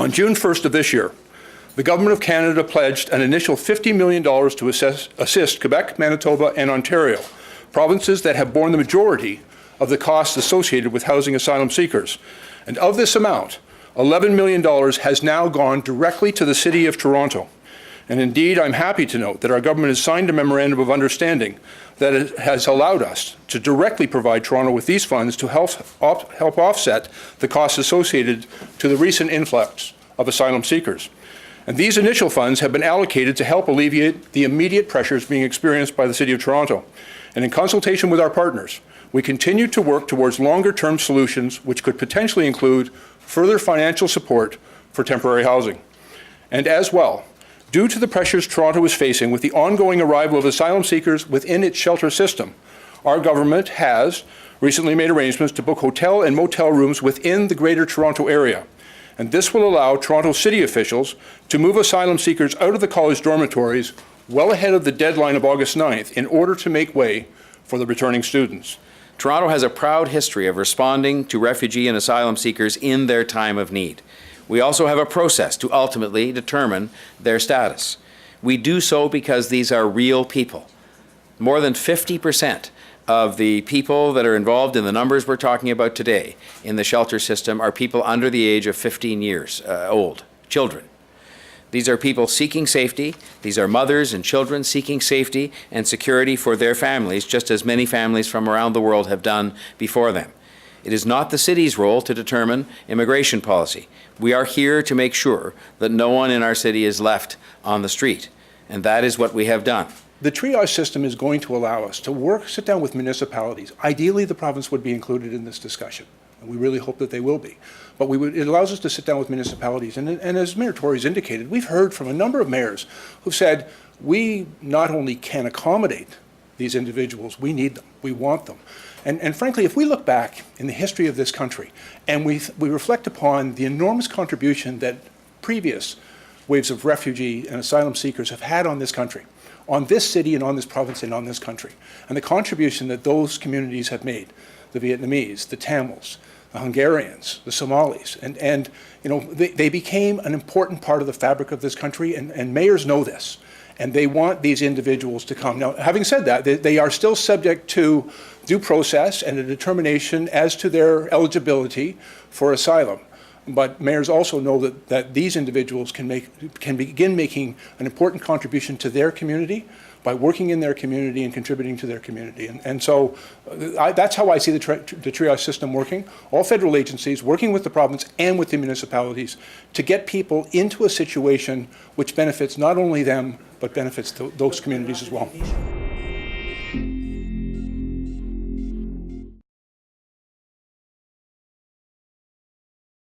On June 1st of this year, the Government of Canada pledged an initial $50 million to assist Quebec, Manitoba, and Ontario, provinces that have borne the majority of the costs associated with housing asylum seekers. And of this amount, $11 million has now gone directly to the City of Toronto. And indeed, I'm happy to note that our government has signed a memorandum of understanding that has allowed us to directly provide Toronto with these funds to help offset the costs associated to the recent influx of asylum seekers. And these initial funds have been allocated to help alleviate the immediate pressures being experienced by the City of Toronto. And in consultation with our partners, we continue to work towards longer-term solutions which could potentially include further financial support for temporary housing. And as well, due to the pressures Toronto is facing with the ongoing arrival of asylum seekers within its shelter system, our government has recently made arrangements to book hotel and motel rooms within the Greater Toronto Area. And this will allow Toronto City officials to move asylum seekers out of the college dormitories well ahead of the deadline of August 9th in order to make way for the returning students. Toronto has a proud history of responding to refugee and asylum seekers in their time of need. We also have a process to ultimately determine their status. We do so because these are real people. More than 50% of the people that are involved in the numbers we're talking about today in the shelter system are people under the age of 15 years old, children. These are people seeking safety. These are mothers and children seeking safety and security for their families, just as many families from around the world have done before them. It is not the city's role to determine immigration policy. We are here to make sure that no one in our city is left on the street, and that is what we have done. The triage system is going to allow us to sit down with municipalities. Ideally, the province would be included in this discussion, and we really hope that they will be. But it allows us to sit down with municipalities, and as Mayor Tory's indicated, we've heard from a number of mayors who've said, we not only can accommodate these individuals, we need them, we want them. And frankly, if we look back in the history of this country and we reflect upon the enormous contribution that previous waves of refugee and asylum seekers have had on this country, on this city and on this province and on this country, and the contribution that those communities have made, the Vietnamese, the Tamils, the Hungarians, the Somalis, and you know, they became an important part of the fabric of this country, and mayors know this. And they want these individuals to come. Now, having said that, they are still subject to due process and a determination as to their eligibility for asylum. But mayors also know that these individuals can begin making an important contribution to their community by working in their community and contributing to their community. And so that's how I see the triage system working. All federal agencies working with the province and with the municipalities to get people into a situation which benefits not only them, but benefits those communities as well.